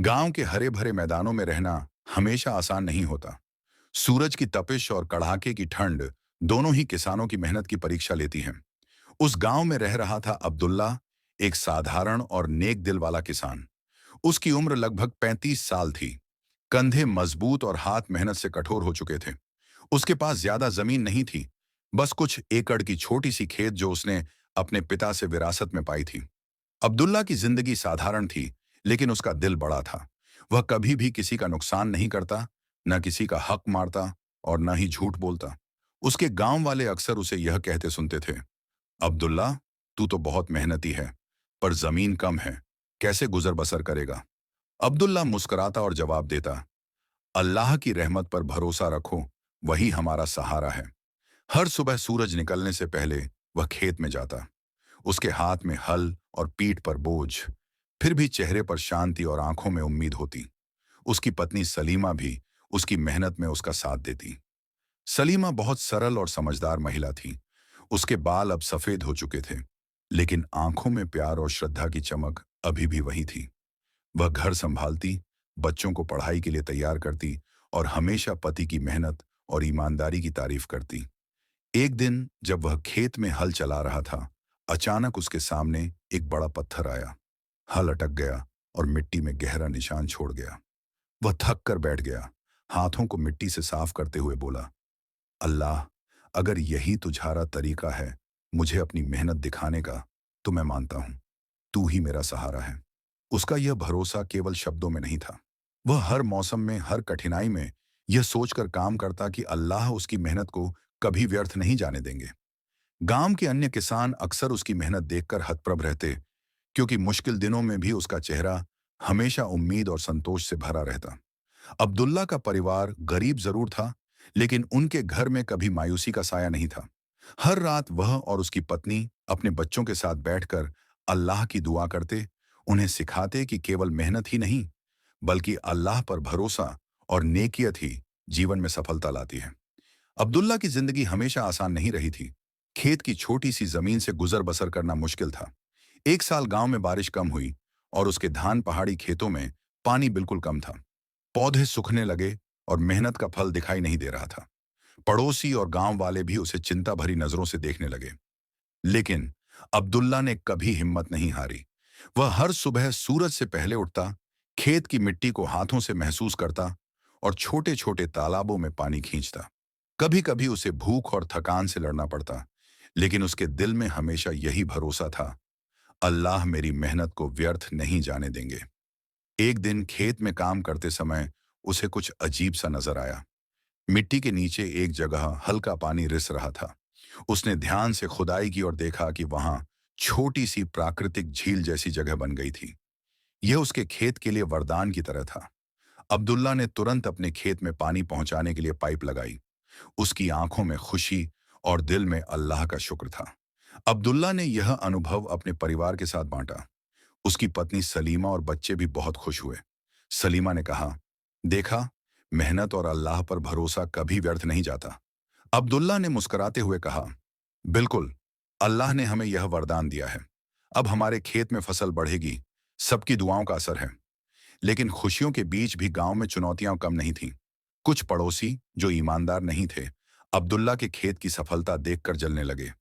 गांव के हरे भरे मैदानों में रहना हमेशा आसान नहीं होता। सूरज की तपिश और कड़ाके की ठंड दोनों ही किसानों की मेहनत की परीक्षा लेती हैं। उस गांव में रह रहा था अब्दुल्ला, एक साधारण और नेक दिल वाला किसान। उसकी उम्र लगभग 35 साल थी। कंधे मजबूत और हाथ मेहनत से कठोर हो चुके थे। उसके पास ज्यादा जमीन नहीं थी, बस कुछ एकड़ की छोटी सी खेत जो उसने अपने पिता से विरासत में पाई थी। अब्दुल्ला की जिंदगी साधारण थी, लेकिन उसका दिल बड़ा था। वह कभी भी किसी का नुकसान नहीं करता, न किसी का हक मारता और न ही झूठ बोलता। उसके गांव वाले अक्सर उसे यह कहते सुनते थे, अब्दुल्ला, तू तो बहुत मेहनती है, पर जमीन कम है, कैसे गुजर बसर करेगा। अब्दुल्ला मुस्कुराता और जवाब देता, अल्लाह की रहमत पर भरोसा रखो, वही हमारा सहारा है। हर सुबह सूरज निकलने से पहले वह खेत में जाता। उसके हाथ में हल और पीठ पर बोझ, फिर भी चेहरे पर शांति और आंखों में उम्मीद होती। उसकी पत्नी सलीमा भी उसकी मेहनत में उसका साथ देती। सलीमा बहुत सरल और समझदार महिला थी। उसके बाल अब सफेद हो चुके थे, लेकिन आंखों में प्यार और श्रद्धा की चमक अभी भी वही थी। वह घर संभालती, बच्चों को पढ़ाई के लिए तैयार करती और हमेशा पति की मेहनत और ईमानदारी की तारीफ करती। एक दिन जब वह खेत में हल चला रहा था, अचानक उसके सामने एक बड़ा पत्थर आया। हल अटक गया और मिट्टी में गहरा निशान छोड़ गया। वह थक कर बैठ गया, हाथों को मिट्टी से साफ करते हुए बोला, अल्लाह, अगर यही तुझारा तरीका है मुझे अपनी मेहनत दिखाने का, तो मैं मानता हूं, तू ही मेरा सहारा है। उसका यह भरोसा केवल शब्दों में नहीं था। वह हर मौसम में, हर कठिनाई में यह सोचकर काम करता कि अल्लाह उसकी मेहनत को कभी व्यर्थ नहीं जाने देंगे। गांव के अन्य किसान अक्सर उसकी मेहनत देखकर हतप्रभ रहते, क्योंकि मुश्किल दिनों में भी उसका चेहरा हमेशा उम्मीद और संतोष से भरा रहता। अब्दुल्ला का परिवार गरीब जरूर था, लेकिन उनके घर में कभी मायूसी का साया नहीं था। हर रात वह और उसकी पत्नी अपने बच्चों के साथ बैठकर अल्लाह की दुआ करते, उन्हें सिखाते कि केवल मेहनत ही नहीं, बल्कि अल्लाह पर भरोसा और नेकियत ही जीवन में सफलता लाती है। अब्दुल्ला की जिंदगी हमेशा आसान नहीं रही थी। खेत की छोटी सी जमीन से गुजर बसर करना मुश्किल था। एक साल गांव में बारिश कम हुई और उसके धान पहाड़ी खेतों में पानी बिल्कुल कम था। पौधे सूखने लगे और मेहनत का फल दिखाई नहीं दे रहा था। पड़ोसी और गांव वाले भी उसे चिंता भरी नजरों से देखने लगे। लेकिन अब्दुल्ला ने कभी हिम्मत नहीं हारी। वह हर सुबह सूरज से पहले उठता, खेत की मिट्टी को हाथों से महसूस करता और छोटे छोटे तालाबों में पानी खींचता। कभी कभी उसे भूख और थकान से लड़ना पड़ता, लेकिन उसके दिल में हमेशा यही भरोसा था, अल्लाह मेरी मेहनत को व्यर्थ नहीं जाने देंगे। एक दिन खेत में काम करते समय उसे कुछ अजीब सा नजर आया। मिट्टी के नीचे एक जगह हल्का पानी रिस रहा था। उसने ध्यान से खुदाई की और देखा कि वहां छोटी सी प्राकृतिक झील जैसी जगह बन गई थी। यह उसके खेत के लिए वरदान की तरह था। अब्दुल्ला ने तुरंत अपने खेत में पानी पहुंचाने के लिए पाइप लगाई। उसकी आंखों में खुशी और दिल में अल्लाह का शुक्र था। अब्दुल्ला ने यह अनुभव अपने परिवार के साथ बांटा। उसकी पत्नी सलीमा और बच्चे भी बहुत खुश हुए। सलीमा ने कहा, देखा, मेहनत और अल्लाह पर भरोसा कभी व्यर्थ नहीं जाता। अब्दुल्ला ने मुस्कुराते हुए कहा, बिल्कुल, अल्लाह ने हमें यह वरदान दिया है। अब हमारे खेत में फसल बढ़ेगी, सबकी दुआओं का असर है। लेकिन खुशियों के बीच भी गांव में चुनौतियां कम नहीं थीं। कुछ पड़ोसी जो ईमानदार नहीं थे, अब्दुल्ला के खेत की सफलता देखकर जलने लगे।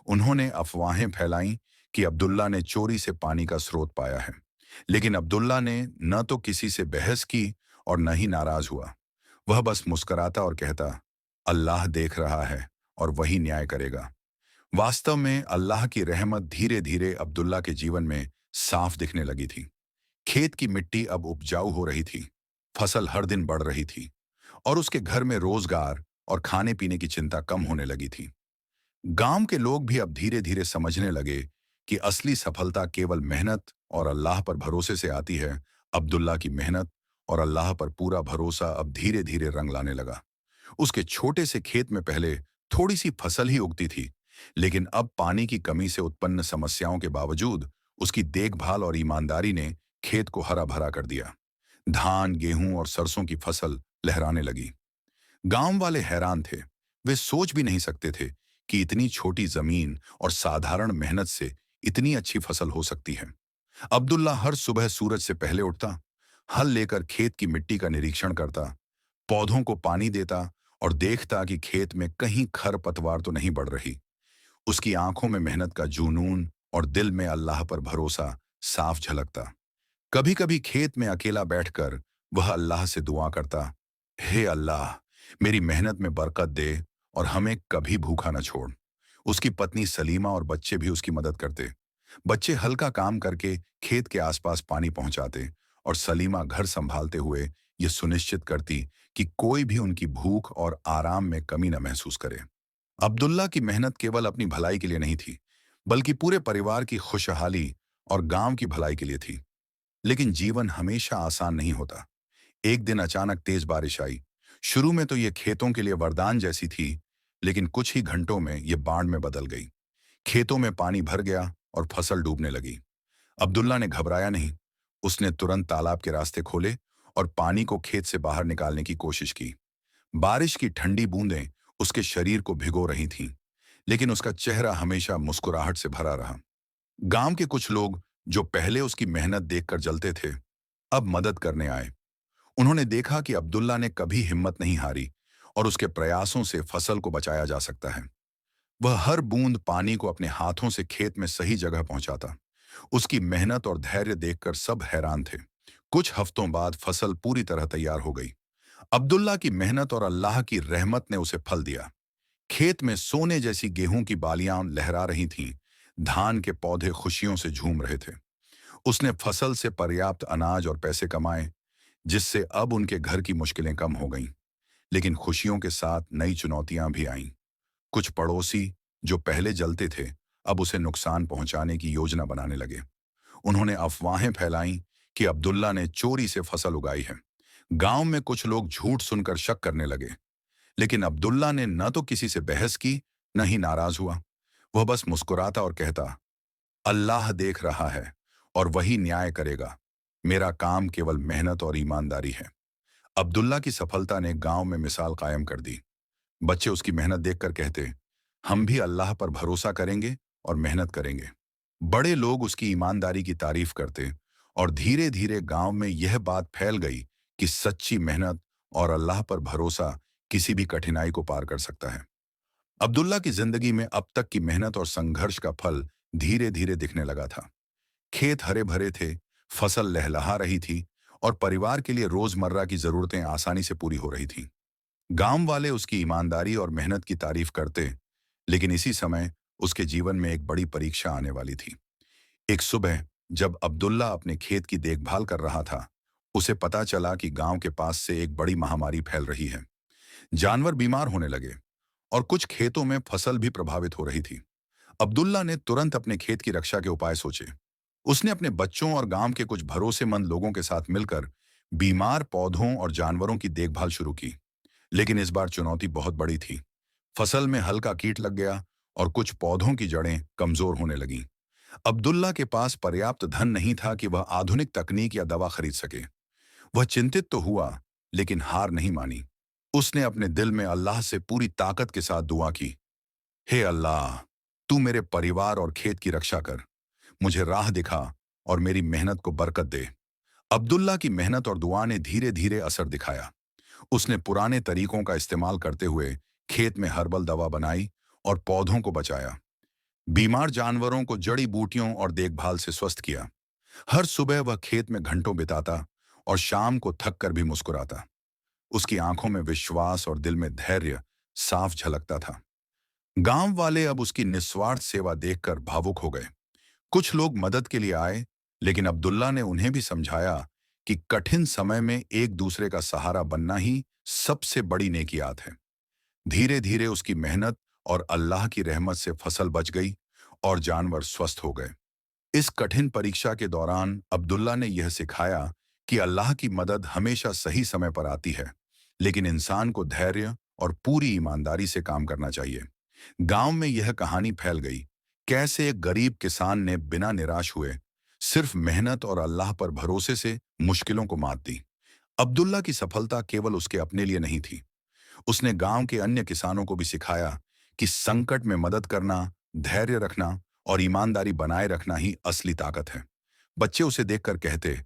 उन्होंने अफवाहें फैलाईं कि अब्दुल्ला ने चोरी से पानी का स्रोत पाया है। लेकिन अब्दुल्ला ने न तो किसी से बहस की और न ही नाराज हुआ। वह बस मुस्कुराता और कहता, अल्लाह देख रहा है और वही न्याय करेगा। वास्तव में अल्लाह की रहमत धीरे धीरे अब्दुल्ला के जीवन में साफ दिखने लगी थी। खेत की मिट्टी अब उपजाऊ हो रही थी, फसल हर दिन बढ़ रही थी और उसके घर में रोजगार और खाने पीने की चिंता कम होने लगी थी। गांव के लोग भी अब धीरे धीरे समझने लगे कि असली सफलता केवल मेहनत और अल्लाह पर भरोसे से आती है। अब्दुल्ला की मेहनत और अल्लाह पर पूरा भरोसा अब धीरे धीरे रंग लाने लगा। उसके छोटे से खेत में पहले थोड़ी सी फसल ही उगती थी, लेकिन अब पानी की कमी से उत्पन्न समस्याओं के बावजूद उसकी देखभाल और ईमानदारी ने खेत को हरा भरा कर दिया। धान, गेहूं और सरसों की फसल लहराने लगी। गांव वाले हैरान थे। वे सोच भी नहीं सकते थे कि इतनी छोटी जमीन और साधारण मेहनत से इतनी अच्छी फसल हो सकती है। अब्दुल्ला हर सुबह सूरज से पहले उठता, हल लेकर खेत की मिट्टी का निरीक्षण करता, पौधों को पानी देता और देखता कि खेत में कहीं खरपतवार तो नहीं बढ़ रही। उसकी आंखों में मेहनत का जुनून और दिल में अल्लाह पर भरोसा साफ झलकता। कभी कभी खेत में अकेला बैठकर वह अल्लाह से दुआ करता, हे अल्लाह, मेरी मेहनत में बरकत दे और हमें कभी भूखा न छोड़। उसकी पत्नी सलीमा और बच्चे भी उसकी मदद करते। बच्चे हल्का काम करके खेत के आसपास पानी पहुंचाते और सलीमा घर संभालते हुए ये सुनिश्चित करती कि कोई भी उनकी भूख और आराम में कमी न महसूस करे। अब्दुल्ला की मेहनत केवल अपनी भलाई के लिए नहीं थी, बल्कि पूरे परिवार की खुशहाली और गांव की भलाई के लिए थी। लेकिन जीवन हमेशा आसान नहीं होता। एक दिन अचानक तेज बारिश आई। शुरू में तो ये खेतों के लिए वरदान जैसी थी, लेकिन कुछ ही घंटों में ये बाढ़ में बदल गई। खेतों में पानी भर गया और फसल डूबने लगी। अब्दुल्ला ने घबराया नहीं। उसने तुरंत तालाब के रास्ते खोले और पानी को खेत से बाहर निकालने की कोशिश की। बारिश की ठंडी बूंदें उसके शरीर को भिगो रही थीं, लेकिन उसका चेहरा हमेशा मुस्कुराहट से भरा रहा। गांव के कुछ लोग, जो पहले उसकी मेहनत देखकर जलते थे, अब मदद करने आए। उन्होंने देखा कि अब्दुल्ला ने कभी हिम्मत नहीं हारी और उसके प्रयासों से फसल को बचाया जा सकता है। वह हर बूंद पानी को अपने हाथों से खेत में सही जगह पहुंचाता। उसकी मेहनत और धैर्य देखकर सब हैरान थे। कुछ हफ्तों बाद फसल पूरी तरह तैयार हो गई। अब्दुल्ला की मेहनत और अल्लाह की रहमत ने उसे फल दिया। खेत में सोने जैसी गेहूं की बालियां लहरा रही थीं। धान के पौधे खुशियों से झूम रहे थे। उसने फसल से पर्याप्त अनाज और पैसे कमाए, जिससे अब उनके घर की मुश्किलें कम हो गईं। लेकिन खुशियों के साथ नई चुनौतियां भी आईं। कुछ पड़ोसी, जो पहले जलते थे, अब उसे नुकसान पहुंचाने की योजना बनाने लगे। उन्होंने अफवाहें फैलाईं कि अब्दुल्ला ने चोरी से फसल उगाई है। गांव में कुछ लोग झूठ सुनकर शक करने लगे। लेकिन अब्दुल्ला ने न तो किसी से बहस की, न ही नाराज हुआ। वह बस मुस्कुराता और कहता, अल्लाह देख रहा है और वही न्याय करेगा। मेरा काम केवल मेहनत और ईमानदारी है। अब्दुल्ला की सफलता ने गांव में मिसाल कायम कर दी। बच्चे उसकी मेहनत देखकर कहते, हम भी अल्लाह पर भरोसा करेंगे और मेहनत करेंगे। बड़े लोग उसकी ईमानदारी की तारीफ करते और धीरे धीरे गांव में यह बात फैल गई कि सच्ची मेहनत और अल्लाह पर भरोसा किसी भी कठिनाई को पार कर सकता है। अब्दुल्ला की जिंदगी में अब तक की मेहनत और संघर्ष का फल धीरे धीरे दिखने लगा था। खेत हरे भरे थे, फसल लहलहा रही थी और परिवार के लिए रोजमर्रा की जरूरतें आसानी से पूरी हो रही थीं। गांव वाले उसकी ईमानदारी और मेहनत की तारीफ करते, लेकिन इसी समय उसके जीवन में एक बड़ी परीक्षा आने वाली थी। एक सुबह, जब अब्दुल्ला अपने खेत की देखभाल कर रहा था, उसे पता चला कि गांव के पास से एक बड़ी महामारी फैल रही है। जानवर बीमार होने लगे और कुछ खेतों में फसल भी प्रभावित हो रही थी। अब्दुल्ला ने तुरंत अपने खेत की रक्षा के उपाय सोचे। उसने अपने बच्चों और गांव के कुछ भरोसेमंद लोगों के साथ मिलकर बीमार पौधों और जानवरों की देखभाल शुरू की। लेकिन इस बार चुनौती बहुत बड़ी थी। फसल में हल्का कीट लग गया और कुछ पौधों की जड़ें कमजोर होने लगीं। अब्दुल्ला के पास पर्याप्त धन नहीं था कि वह आधुनिक तकनीक या दवा खरीद सके। वह चिंतित तो हुआ, लेकिन हार नहीं मानी। उसने अपने दिल में अल्लाह से पूरी ताकत के साथ दुआ की, हे अल्लाह, तू मेरे परिवार और खेत की रक्षा कर। मुझे राह दिखा और मेरी मेहनत को बरकत दे। अब्दुल्ला की मेहनत और दुआ ने धीरे धीरे असर दिखाया। उसने पुराने तरीकों का इस्तेमाल करते हुए खेत में हर्बल दवा बनाई और पौधों को बचाया। बीमार जानवरों को जड़ी बूटियों और देखभाल से स्वस्थ किया। हर सुबह वह खेत में घंटों बिताता और शाम को थक कर भी मुस्कुराता। उसकी आंखों में विश्वास और दिल में धैर्य साफ झलकता था। गांव वाले अब उसकी निस्वार्थ सेवा देखकर भावुक हो गए। कुछ लोग मदद के लिए आए, लेकिन अब्दुल्ला ने उन्हें भी समझाया कि कठिन समय में एक दूसरे का सहारा बनना ही सबसे बड़ी नेकियात है। धीरे धीरे उसकी मेहनत और अल्लाह की रहमत से फसल बच गई और जानवर स्वस्थ हो गए। इस कठिन परीक्षा के दौरान अब्दुल्ला ने यह सिखाया कि अल्लाह की मदद हमेशा सही समय पर आती है, लेकिन इंसान को धैर्य और पूरी ईमानदारी से काम करना चाहिए। गांव में यह कहानी फैल गई, कैसे एक गरीब किसान ने बिना निराश हुए सिर्फ मेहनत और अल्लाह पर भरोसे से मुश्किलों को मात दी। अब्दुल्ला की सफलता केवल उसके अपने लिए नहीं थी। उसने गांव के अन्य किसानों को भी सिखाया कि संकट में मदद करना, धैर्य रखना और ईमानदारी बनाए रखना ही असली ताकत है। बच्चे उसे देखकर कहते,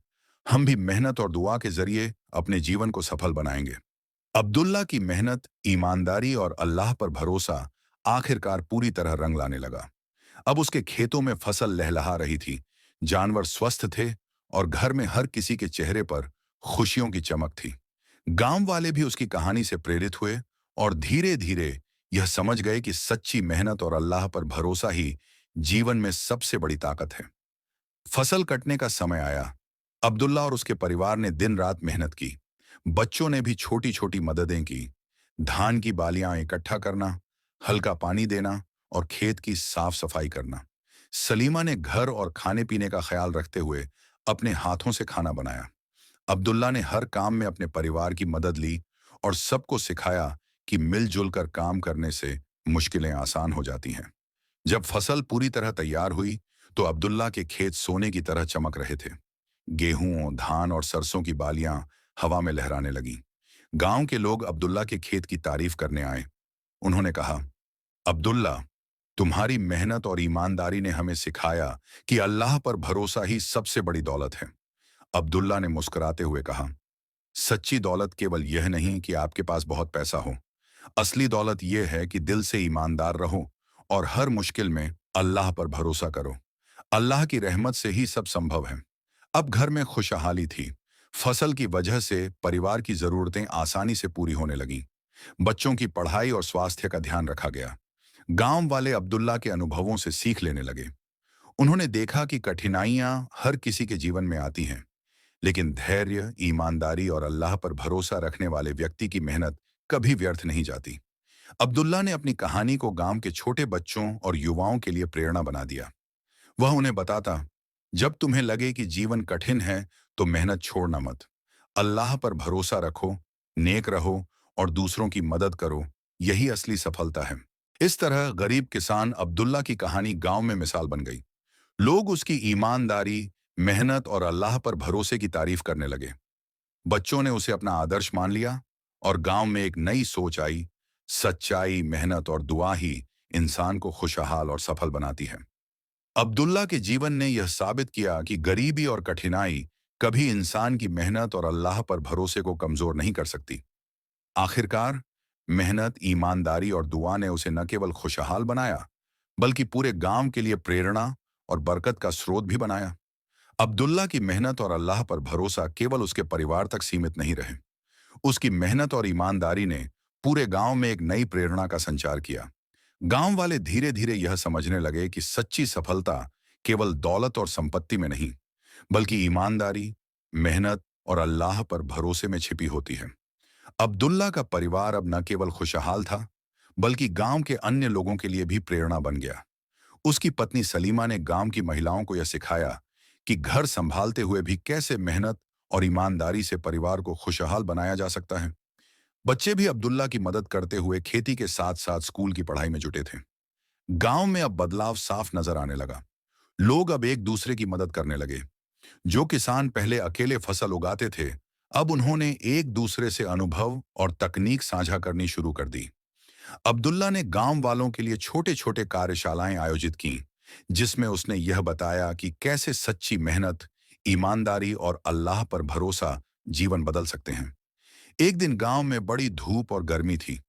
हम भी मेहनत और दुआ के जरिए अपने जीवन को सफल बनाएंगे। अब्दुल्ला की मेहनत, ईमानदारी और अल्लाह पर भरोसा आखिरकार पूरी तरह रंग लाने लगा। अब उसके खेतों में फसल लहलहा रही थी, जानवर स्वस्थ थे और घर में हर किसी के चेहरे पर खुशियों की चमक थी। गांव वाले भी उसकी कहानी से प्रेरित हुए और धीरे धीरे यह समझ गए कि सच्ची मेहनत और अल्लाह पर भरोसा ही जीवन में सबसे बड़ी ताकत है। फसल कटने का समय आया। अब्दुल्ला और उसके परिवार ने दिन रात मेहनत की। बच्चों ने भी छोटी छोटी मददें की। धान की बालियां इकट्ठा करना, हल्का पानी देना और खेत की साफ सफाई करना। सलीमा ने घर और खाने पीने का ख्याल रखते हुए अपने हाथों से खाना बनाया। अब्दुल्ला ने हर काम में अपने परिवार की मदद ली और सबको सिखाया कि मिलजुल कर काम करने से मुश्किलें आसान हो जाती हैं। जब फसल पूरी तरह तैयार हुई तो अब्दुल्ला के खेत सोने की तरह चमक रहे थे। गेहूं, धान और सरसों की बालियां हवा में लहराने लगीं। गांव के लोग अब्दुल्ला के खेत की तारीफ करने आए। उन्होंने कहा, अब्दुल्ला, तुम्हारी मेहनत और ईमानदारी ने हमें सिखाया कि अल्लाह पर भरोसा ही सबसे बड़ी दौलत है। अब्दुल्ला ने मुस्कुराते हुए कहा, सच्ची दौलत केवल यह नहीं कि आपके पास बहुत पैसा हो। असली दौलत यह है कि दिल से ईमानदार रहो और हर मुश्किल में अल्लाह पर भरोसा करो। अल्लाह की रहमत से ही सब संभव है। अब घर में खुशहाली थी। फसल की वजह से परिवार की जरूरतें आसानी से पूरी होने लगीं। बच्चों की पढ़ाई और स्वास्थ्य का ध्यान रखा गया। गांव वाले अब्दुल्ला के अनुभवों से सीख लेने लगे। उन्होंने देखा कि कठिनाइयां हर किसी के जीवन में आती हैं, लेकिन धैर्य, ईमानदारी और अल्लाह पर भरोसा रखने वाले व्यक्ति की मेहनत कभी व्यर्थ नहीं जाती। अब्दुल्ला ने अपनी कहानी को गांव के छोटे बच्चों और युवाओं के लिए प्रेरणा बना दिया। वह उन्हें बताता, जब तुम्हें लगे कि जीवन कठिन है तो मेहनत छोड़ना मत। अल्लाह पर भरोसा रखो, नेक रहो और दूसरों की मदद करो। यही असली सफलता है। इस तरह गरीब किसान अब्दुल्ला की कहानी गांव में मिसाल बन गई। लोग उसकी ईमानदारी, मेहनत और अल्लाह पर भरोसे की तारीफ करने लगे। बच्चों ने उसे अपना आदर्श मान लिया और गांव में एक नई सोच आई। सच्चाई, मेहनत और दुआ ही इंसान को खुशहाल और सफल बनाती है। अब्दुल्ला के जीवन ने यह साबित किया कि गरीबी और कठिनाई कभी इंसान की मेहनत और अल्लाह पर भरोसे को कमजोर नहीं कर सकती। आखिरकार मेहनत, ईमानदारी और दुआ ने उसे न केवल खुशहाल बनाया, बल्कि पूरे गांव के लिए प्रेरणा और बरकत का स्रोत भी बनाया। अब्दुल्ला की मेहनत और अल्लाह पर भरोसा केवल उसके परिवार तक सीमित नहीं रहे। उसकी मेहनत और ईमानदारी ने पूरे गांव में एक नई प्रेरणा का संचार किया। गांव वाले धीरे धीरे यह समझने लगे कि सच्ची सफलता केवल दौलत और संपत्ति में नहीं, बल्कि ईमानदारी, मेहनत और अल्लाह पर भरोसे में छिपी होती है। अब्दुल्ला का परिवार अब न केवल खुशहाल था, बल्कि गांव के अन्य लोगों के लिए भी प्रेरणा बन गया। उसकी पत्नी सलीमा ने गांव की महिलाओं को यह सिखाया कि घर संभालते हुए भी कैसे मेहनत और ईमानदारी से परिवार को खुशहाल बनाया जा सकता है। बच्चे भी अब्दुल्ला की मदद करते हुए खेती के साथ साथ स्कूल की पढ़ाई में जुटे थे। गांव में अब बदलाव साफ नजर आने लगा। लोग अब एक दूसरे की मदद करने लगे। जो किसान पहले अकेले फसल उगाते थे, अब उन्होंने एक दूसरे से अनुभव और तकनीक साझा करनी शुरू कर दी। अब्दुल्ला ने गांव वालों के लिए छोटे छोटे कार्यशालाएं आयोजित की, जिसमें उसने यह बताया कि कैसे सच्ची मेहनत, ईमानदारी और अल्लाह पर भरोसा जीवन बदल सकते हैं। एक दिन गांव में बड़ी धूप और गर्मी थी।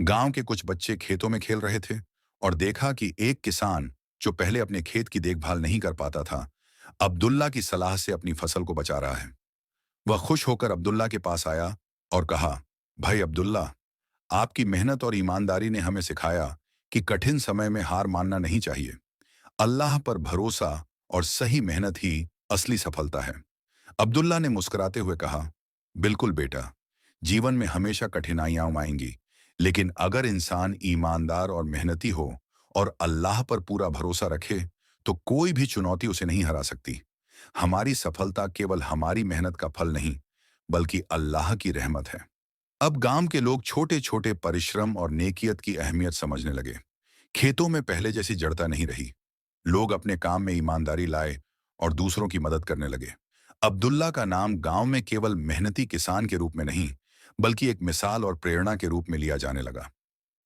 गांव के कुछ बच्चे खेतों में खेल रहे थे और देखा कि एक किसान, जो पहले अपने खेत की देखभाल नहीं कर पाता था, अब्दुल्ला की सलाह से अपनी फसल को बचा रहा है। वह खुश होकर अब्दुल्ला के पास आया और कहा, भाई अब्दुल्ला, आपकी मेहनत और ईमानदारी ने हमें सिखाया कि कठिन समय में हार मानना नहीं चाहिए। अल्लाह पर भरोसा और सही मेहनत ही असली सफलता है। अब्दुल्ला ने मुस्कुराते हुए कहा, बिल्कुल बेटा, जीवन में हमेशा कठिनाइयां आएंगी, लेकिन अगर इंसान ईमानदार और मेहनती हो और अल्लाह पर पूरा भरोसा रखे, तो कोई भी चुनौती उसे नहीं हरा सकती। हमारी सफलता केवल हमारी मेहनत का फल नहीं, बल्कि अल्लाह की रहमत है। अब गांव के लोग छोटे छोटे परिश्रम और नेकियत की अहमियत समझने लगे। खेतों में पहले जैसी जड़ता नहीं रही। लोग अपने काम में ईमानदारी लाए और दूसरों की मदद करने लगे। अब्दुल्ला का नाम गांव में केवल मेहनती किसान के रूप में नहीं, बल्कि एक मिसाल और प्रेरणा के रूप में लिया जाने लगा।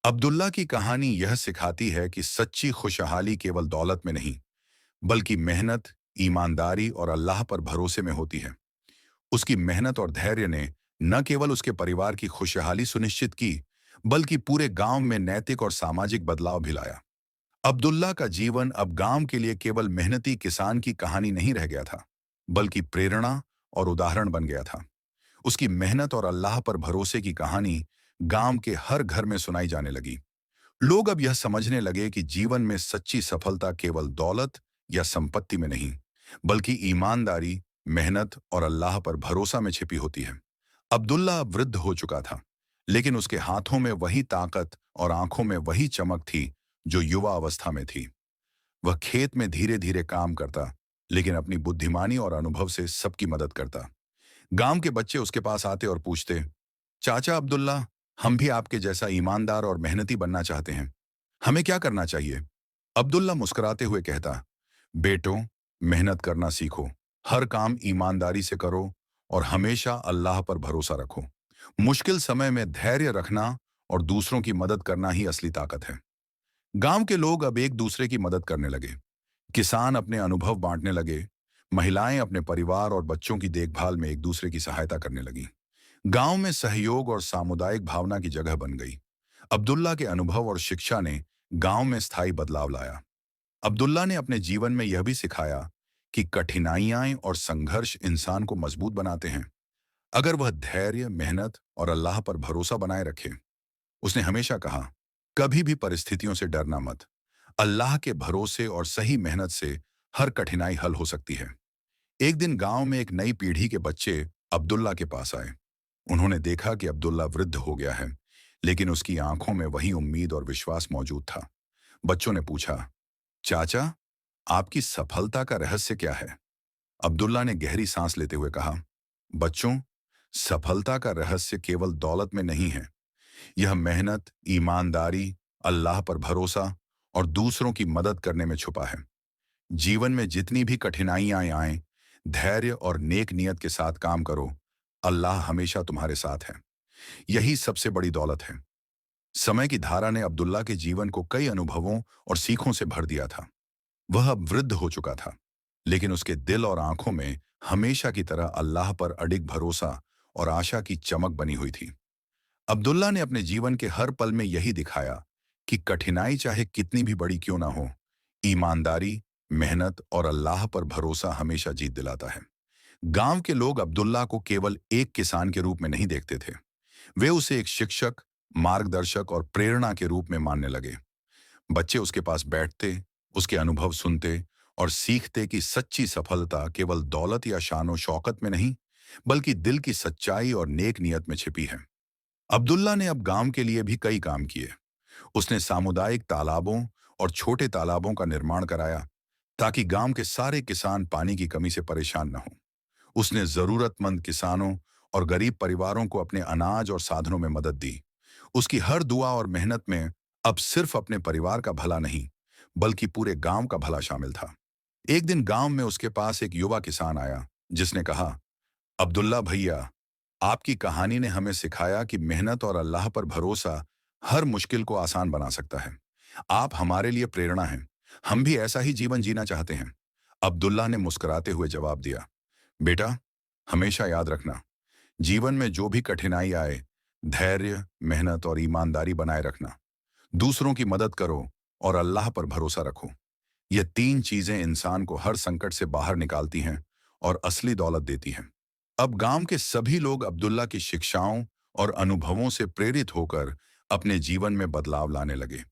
अब्दुल्ला की कहानी यह सिखाती है कि सच्ची खुशहाली केवल दौलत में नहीं, बल्कि मेहनत, ईमानदारी और अल्लाह पर भरोसे में होती है। उसकी मेहनत और धैर्य ने न केवल उसके परिवार की खुशहाली सुनिश्चित की, बल्कि पूरे गांव में नैतिक और सामाजिक बदलाव भी लाया। अब्दुल्ला का जीवन अब गांव के लिए केवल मेहनती किसान की कहानी नहीं रह गया था, बल्कि प्रेरणा और उदाहरण बन गया था। उसकी मेहनत और अल्लाह पर भरोसे की कहानी गांव के हर घर में सुनाई जाने लगी। लोग अब यह समझने लगे कि जीवन में सच्ची सफलता केवल दौलत या संपत्ति में नहीं, बल्कि ईमानदारी, मेहनत और अल्लाह पर भरोसा में छिपी होती है। अब्दुल्ला अब वृद्ध हो चुका था, लेकिन उसके हाथों में वही ताकत और आंखों में वही चमक थी जो युवा अवस्था में थी। वह खेत में धीरे धीरे काम करता, लेकिन अपनी बुद्धिमानी और अनुभव से सबकी मदद करता। गांव के बच्चे उसके पास आते और पूछते, चाचा अब्दुल्ला, हम भी आपके जैसा ईमानदार और मेहनती बनना चाहते हैं। हमें क्या करना चाहिए? अब्दुल्ला मुस्कुराते हुए कहता, बेटो, मेहनत करना सीखो, हर काम ईमानदारी से करो और हमेशा अल्लाह पर भरोसा रखो। मुश्किल समय में धैर्य रखना और दूसरों की मदद करना ही असली ताकत है। गांव के लोग अब एक दूसरे की मदद करने लगे। किसान अपने अनुभव बांटने लगे, महिलाएं अपने परिवार और बच्चों की देखभाल में एक दूसरे की सहायता करने लगी। गांव में सहयोग और सामुदायिक भावना की जगह बन गई। अब्दुल्ला के अनुभव और शिक्षा ने गांव में स्थायी बदलाव लाया। अब्दुल्ला ने अपने जीवन में यह भी सिखाया कि कठिनाइयां और संघर्ष इंसान को मजबूत बनाते हैं, अगर वह धैर्य, मेहनत और अल्लाह पर भरोसा बनाए रखे। उसने हमेशा कहा, कभी भी परिस्थितियों से डरना मत। अल्लाह के भरोसे और सही मेहनत से हर कठिनाई हल हो सकती है। एक दिन गांव में एक नई पीढ़ी के बच्चे अब्दुल्ला के पास आए। उन्होंने देखा कि अब्दुल्ला वृद्ध हो गया है, लेकिन उसकी आंखों में वही उम्मीद और विश्वास मौजूद था। बच्चों ने पूछा, चाचा, आपकी सफलता का रहस्य क्या है? अब्दुल्ला ने गहरी सांस लेते हुए कहा, बच्चों, सफलता का रहस्य केवल दौलत में नहीं है। यह मेहनत, ईमानदारी, अल्लाह पर भरोसा और दूसरों की मदद करने में छुपा है। जीवन में जितनी भी कठिनाइयां आएं, धैर्य और नेक नियत के साथ काम करो। अल्लाह हमेशा तुम्हारे साथ है। यही सबसे बड़ी दौलत है। समय की धारा ने अब्दुल्ला के जीवन को कई अनुभवों और सीखों से भर दिया था। वह अब वृद्ध हो चुका था, लेकिन उसके दिल और आंखों में हमेशा की तरह अल्लाह पर अडिग भरोसा और आशा की चमक बनी हुई थी। अब्दुल्ला ने अपने जीवन के हर पल में यही दिखाया कि कठिनाई चाहे कितनी भी बड़ी क्यों ना हो, ईमानदारी, मेहनत और अल्लाह पर भरोसा हमेशा जीत दिलाता है। गांव के लोग अब्दुल्ला को केवल एक किसान के रूप में नहीं देखते थे। वे उसे एक शिक्षक, मार्गदर्शक और प्रेरणा के रूप में मानने लगे। बच्चे उसके पास बैठते, उसके अनुभव सुनते और सीखते कि सच्ची सफलता केवल दौलत या शानो शौकत में नहीं, बल्कि दिल की सच्चाई और नेक नियत में छिपी है। अब्दुल्ला ने अब गांव के लिए भी कई काम किए। उसने सामुदायिक तालाबों और छोटे तालाबों का निर्माण कराया, ताकि गांव के सारे किसान पानी की कमी से परेशान न हों। उसने जरूरतमंद किसानों और गरीब परिवारों को अपने अनाज और साधनों में मदद दी। उसकी हर दुआ और मेहनत में अब सिर्फ अपने परिवार का भला नहीं, बल्कि पूरे गांव का भला शामिल था। एक दिन गांव में उसके पास एक युवा किसान आया, जिसने कहा, अब्दुल्ला भैया, आपकी कहानी ने हमें सिखाया कि मेहनत और अल्लाह पर भरोसा हर मुश्किल को आसान बना सकता है। आप हमारे लिए प्रेरणा हैं। हम भी ऐसा ही जीवन जीना चाहते हैं। अब्दुल्ला ने मुस्कुराते हुए जवाब दिया, बेटा, हमेशा याद रखना, जीवन में जो भी कठिनाई आए, धैर्य, मेहनत और ईमानदारी बनाए रखना। दूसरों की मदद करो और अल्लाह पर भरोसा रखो। ये तीन चीजें इंसान को हर संकट से बाहर निकालती हैं और असली दौलत देती हैं। अब गांव के सभी लोग अब्दुल्ला की शिक्षाओं और अनुभवों से प्रेरित होकर अपने जीवन में बदलाव लाने लगे।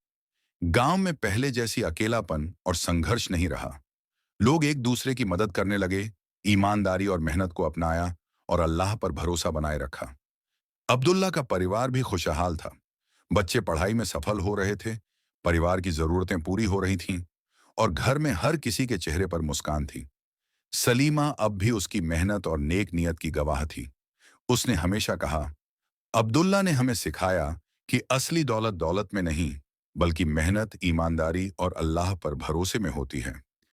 गांव में पहले जैसी अकेलापन और संघर्ष नहीं रहा। लोग एक दूसरे की मदद करने लगे, ईमानदारी और मेहनत को अपनाया और अल्लाह पर भरोसा बनाए रखा। अब्दुल्ला का परिवार भी खुशहाल था। बच्चे पढ़ाई में सफल हो रहे थे, परिवार की जरूरतें पूरी हो रही थीं और घर में हर किसी के चेहरे पर मुस्कान थी। सलीमा अब भी उसकी मेहनत और नेक नियत की गवाह थी। उसने हमेशा कहा, अब्दुल्ला ने हमें सिखाया कि असली दौलत दौलत में नहीं, बल्कि मेहनत, ईमानदारी और अल्लाह पर भरोसे में होती है।